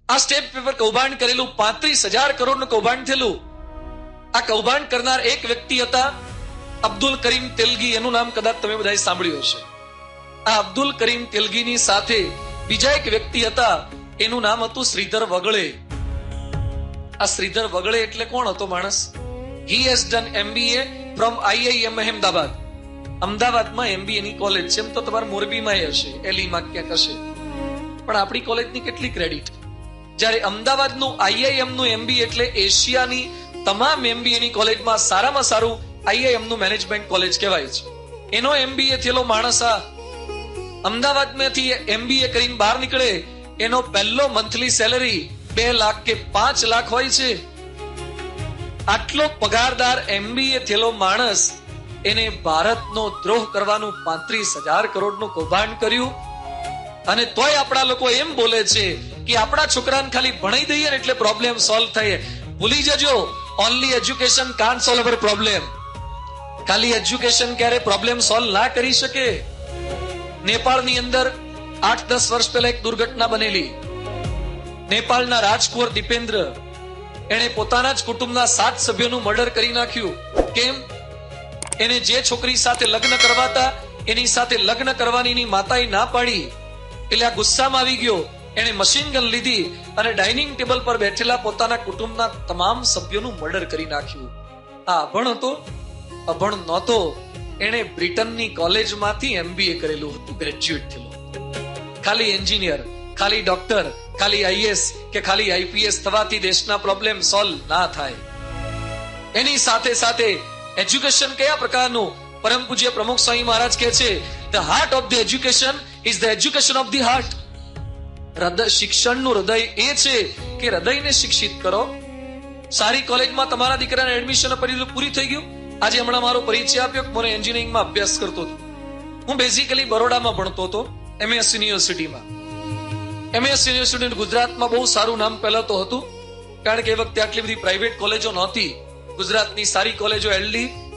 આ step paper કૌભાંડ કરેલું 35,000 કરોડનું કૌભાંડ થયેલું. આ કૌભાંડ કરનાર એક વ્યક્તિ હતા અબ્દુલ કરીમ તેલગી. એનું નામ કદાચ તમે બધાએ સાંભળ્યું હશે. આ અબ્દુલ કરીમ તેલગીની સાથે બીજા એક વ્યક્તિ હતા, એનું નામ હતું શ્રીધર વગળે. આ શ્રીધર વગળે એટલે કોણ હતો માણસ? He has done MBA from IIM Ahmedabad. અમદાવાદમાં MBA ની કોલેજ છે. એમ તો તમારા મોરબીમાં હશે, એલીમાં ક્યાંક હશે, પણ આપણી કોલેજની કેટલી ક્રેડિટ. જ્યારે અમદાવાદનું IIM નું MBA એટલે એશિયાની તમામ MBA ની કોલેજમાં સારામાં સારું IIM નું મેનેજમેન્ટ કોલેજ કહેવાય છે. એનો MBA થયેલો માણસ આ અમદાવાદમાંથી MBA કરીને બહાર નીકળે, એનો પહેલો મંથલી સેલરી 2 લાખ કે 5 લાખ હોય છે. આટલો પગારદાર MBA થયેલો માણસ એને ભારતનો દ્રોહ કરવાનું 35,000 કરોડનું કૌભાંડ કર્યું. અને તોય આપણા લોકો એમ બોલે છે કે આપણા છોકરાને ખાલી ભણાઈ દઈએ ને એટલે પ્રોબ્લેમ સોલ્વ થાય. ભૂલી જજો, only education can't solve our problem. ખાલી એજ્યુકેશન ક્યારે પ્રોબ્લેમ સોલ્વ ના કરી શકે. નેપાળની અંદર 8-10 વર્ષ પહેલા એક દુર્ઘટના બનેલી. નેપાળના રાજકુંવર દીપેન્દ્ર, એને પોતાના જ કુટુંબના 7 સભ્યોનું મર્ડર કરી નાખ્યું. કેમ? એને જે છોકરી સાથે લગ્ન કરવાતા એની સાથે લગ્ન કરવાની એની માતાએ ના પાડી. એટલે આ ગુસ્સામાં આવી ગયો, એને મશીન ગન લીધી અને ડાઇનિંગ ટેબલ પર બેઠેલા પોતાના કુટુંબના તમામ સભ્યોનું મર્ડર કરી નાખ્યું. આ અભણ હતો? અભણ નહોતો. એને બ્રિટનની કોલેજમાંથી MBA કરેલું હતું, ગ્રેજ્યુએટ થયેલો. ખાલી એન્જિનિયર, ખાલી ડોક્ટર, ખાલી IAS કે ખાલી IPS થવાથી દેશના પ્રોબ્લેમ સોલ્વ ના થાય. એની સાથે સાથે એજ્યુકેશન કયા પ્રકારનું? પરમ પૂજ્ય પ્રમુખ સ્વામી મહારાજ કહે છે, the heart of the education is the education of the heart. હૃદય, શિક્ષણનું હૃદય એ છે કે હૃદયને શિક્ષિત કરો. સારી કોલેજમાં તમારા દીકરાને એડમિશન પૂરી થઈ ગયું. આજે હમણાં મારો પરિચય આપ્યો કે મને એન્જિનિયરિંગમાં અભ્યાસ કરતો હતો. હું બેઝિકલી બરોડામાં ભણતો હતો, MS યુનિવર્સિટીમાં. MS યુનિવર્સિટી ગુજરાતમાં બહુ સારું નામ પહેલા તો હતું, કારણ કે એ વખતે આટલી બધી પ્રાઇવેટ કોલેજો નહોતી. ગુજરાતની સારી કોલેજો LD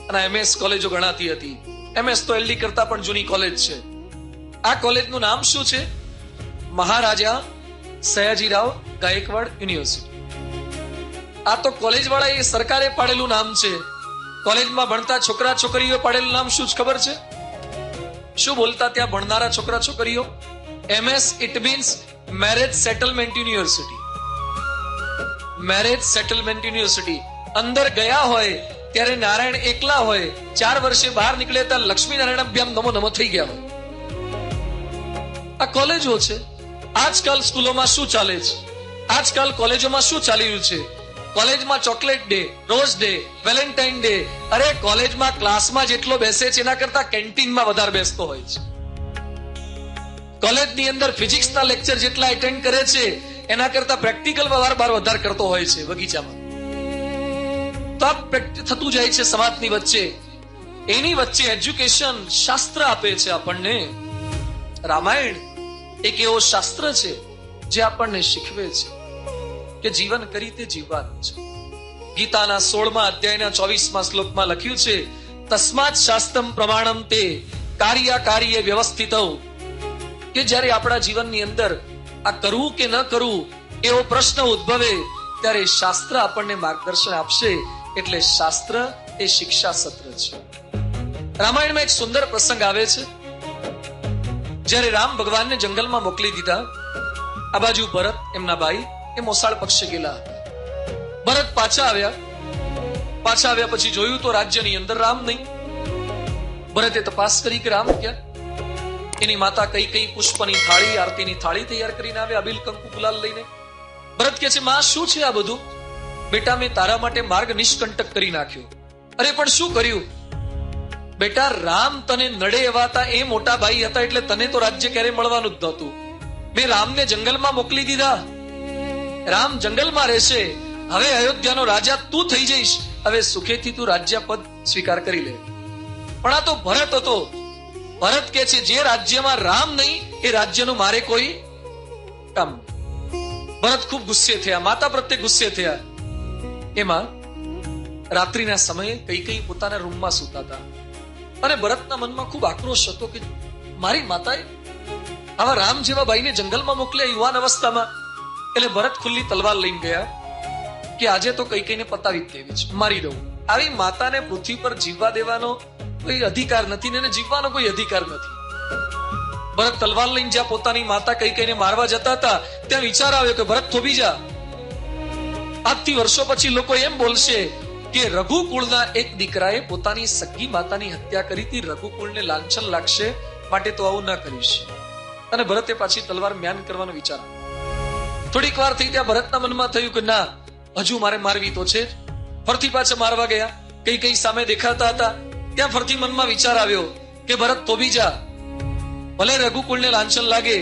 અને MS કોલેજો ગણાતી હતી. MS તો LD કરતા પણ જૂની કોલેજ છે. આ કોલેજનું નામ શું છે? મહારાજા સયાજીરાવ ગાયકવાડ યુનિવર્સિટી. આ તો કોલેજ વાળા એ સરકારે પાડેલું નામ છે. કોલેજમાં ભણતા છોકરા છોકરીઓ પાડેલું નામ શું ખબર છે? શું બોલતા ત્યાં ભણનારા છોકરા છોકરીઓ? MS it means marriage settlement university. Marriage settlement university. અંદર ગયા હોય ત્યારે નારાયણ એકલા હોય, 4 વર્ષે બહાર નીકળે ત્યારે લક્ષ્મી નારાયણ અભ્યામ નમો નમો થઈ ગયા હોય. આ કોલેજો છે. આજકાલ સ્કૂલોમાં શું ચાલે છે? આજકાલ કોલેજોમાં શું ચાલી રહ્યું છે? કોલેજમાં chocolate day, rose day, Valentine day. અરે કોલેજમાં ક્લાસમાં જેટલો બેસે છે એના કરતા કેન્ટીનમાં વધારે બેસતો હોય છે. કોલેજની અંદર ફિઝિક્સના લેક્ચર જેટલા એટેન્ડ કરે છે એના કરતા પ્રેક્ટિકલ વધારે કરતો હોય છે બગીચામાં. તો આ થતું જાય છે સમાજની વચ્ચે. એની વચ્ચે એજ્યુકેશન શાસ્ત્ર આપે છે આપણને. રામાયણ એક એવો શાસ્ત્ર છે જે આપણને શીખવે છે કે જીવન કઈ રીતે જીવવાનું છે. ગીતાના 16મા અધ્યાયના 24મા શ્લોકમાં લખ્યું છે, તસ્માત શાસ્ત્રમ પ્રમાણમ તે કાર્ય વ્યવસ્થિત. કે જ્યારે આપણા જીવનની અંદર આ કરવું કે ન કરવું એવો પ્રશ્ન ઉદ્ભવે ત્યારે શાસ્ત્ર આપણને માર્ગદર્શન આપશે. એટલે શાસ્ત્ર એ શિક્ષા સત્ર છે. રામાયણમાં એક સુંદર પ્રસંગ આવે છે. જ્યારે રામ ભગવાનને જંગલમાં મોકલી દીધા, આ બાજુ ભરત એમના ભાઈ એ મોસાળ પક્ષે ગયેલા હતા. ભરત પાછા આવ્યા પછી જોયું તો રાજ્યની અંદર રામ નહીં. ભરતે તપાસ કરી કે રામ ક્યાં? એની માતા કઈ પુષ્પની થાળી, આરતીની થાળી તૈયાર કરીને આવે, અબીલ કંકુ ગુલાલ લઈને. ભરત કહે છે, માં શું છે આ બધું? બેટા મેં તારા માટે માર્ગ નિષ્કંટક કરી નાખ્યો. અરે પણ શું કર્યું? બેટા રામ તને નડે એવા હતા, એ મોટા ભાઈ હતા, એટલે તને તો રાજ્ય ક્યારે મળવાનું જ નહોતું. મેં રામને જંગલમાં મોકલી દીધા. રામ જંગલમાં રહેશે. હવે અયોધ્યાનો રાજા તું થઈ જઈશ. હવે સુખેથી તું રાજ્ય પદ સ્વીકાર કરી લે. પણ આ તો ભરત હતો. ભરત કે છે, જે રાજ્યમાં રામ નહીં એ રાજ્યનું મારે કોઈ કામ. ભરત ખૂબ ગુસ્સે થયા, માતા પ્રત્યે ગુસ્સે થયા. એમાં રાત્રિના સમયે કઈ પોતાના રૂમમાં સૂતા હતા અને ભરતના મનમાં ખૂબ આક્રોશ હતો કે મારી માતાએ આવા રામ જેવા ભાઈને જંગલમાં મોકલ્યા યુવાન અવસ્થામાં. એટલે ભરત ખુલ્લી તલવાર લઈને ગયા કે આજે તો કઈ કઈને પતાવી જ દેવી છે, મારી દઉં. આવી માતાને પૃથ્વી પર જીવવા દેવાનો કોઈ અધિકાર નથી ને એને જીવવાનો કોઈ અધિકાર નથી. ભરત તલવાર લઈને જ્યાં પોતાની માતા કઈ કઈને મારવા જતા હતા ત્યાં વિચાર આવ્યો કે ભરત થોભી જા. આજથી વર્ષો પછી લોકો એમ બોલશે કે રઘુકુળના એક દીકરાએ પોતાની સગી માતાની હત્યા કરી હતી, રઘુકુળને લાંછન લાગશે, માટે તો આવું ના કરીશ. અને ભરતે પાછી તલવાર મ્યાન કરવાનો વિચાર. થોડીક વાર થઈ ત્યાં ભરતના મનમાં થયું કે ના, હજુ મારે મારવી તો છે. ફરતી પાછા મારવા ગયા. કઈ કઈ સામે દેખાતા હતા ત્યાં ફરતી મનમાં વિચાર આવ્યો કે ભરત થોભી જા, ભલે રઘુકુળને લાંછન લાગે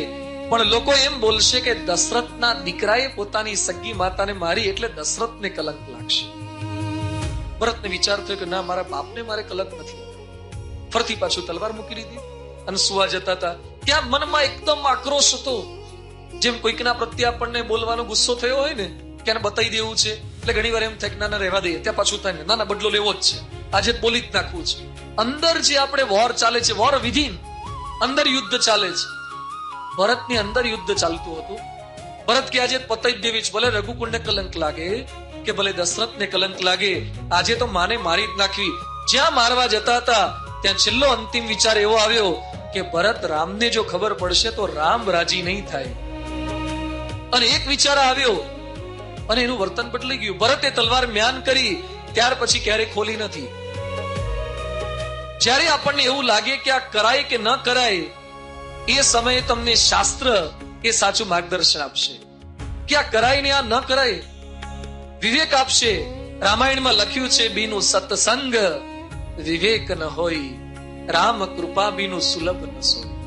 પણ લોકો એમ બોલશે કે દશરથના દીકરાએ પોતાની સગી માતાને મારી એટલે દશરથને કલંક લાગશે. ભરતને વિચાર થયો કે ના, મારા બાપને મારે કલંક નથી. ફરતી પાછું તલવાર મૂકી દીધી અને સુવા જતા હતા ત્યાં મનમાં એકદમ આક્રોશ હતો. જેમ કોઈકના પ્રત્યે આપણને બોલવાનો ગુસ્સો થયો હોય ને કે એને બતાવી દેવું છે એટલે ઘણી વાર એમ થાય કે ના રહેવા દઈએ, ત્યાં પાછું થાય ના બદલો લેવો જ છે, આજે બોલી જ નાખવું છે. અંદર જે આપણે વોર ચાલે છે, વોર વિધિન, અંદર યુદ્ધ ચાલે છે. ભરતની અંદર યુદ્ધ ચાલતું હતું. ભરત કે આજે પતાવી જ દેવી છે, ભલે રઘુકુળને કલંક લાગે કે ભલે દશરથને કલંક લાગે, આજે તો માને મારી જ નાખવી. જ્યાં મારવા જતા હતા ત્યાં છેલ્લો અંતિમ વિચાર એવો આવ્યો કે ભરત રામને જો ખબર પડશે તો રામ રાજી નહીં થાય. અને એક વિચાર આવ્યો અને એનું વર્તન બદલાઈ ગયું. ભરતે તલવાર મ્યાન કરી ત્યાર પછી ક્યારેય ખોલી નથી. જ્યારે આપણને એવું લાગે કે આ કરાય કે ન કરાય, એ સમયે તમને શાસ્ત્ર એ સાચું માર્ગદર્શન આપશે કે આ કરાય ને આ ન કરાય, વિવેક આપશે. રામાયણમાં લખ્યું છે, બીનું સત્સંગ વિવેક ન હોય, રામ કૃપા બીનું સુલભ ન સોય.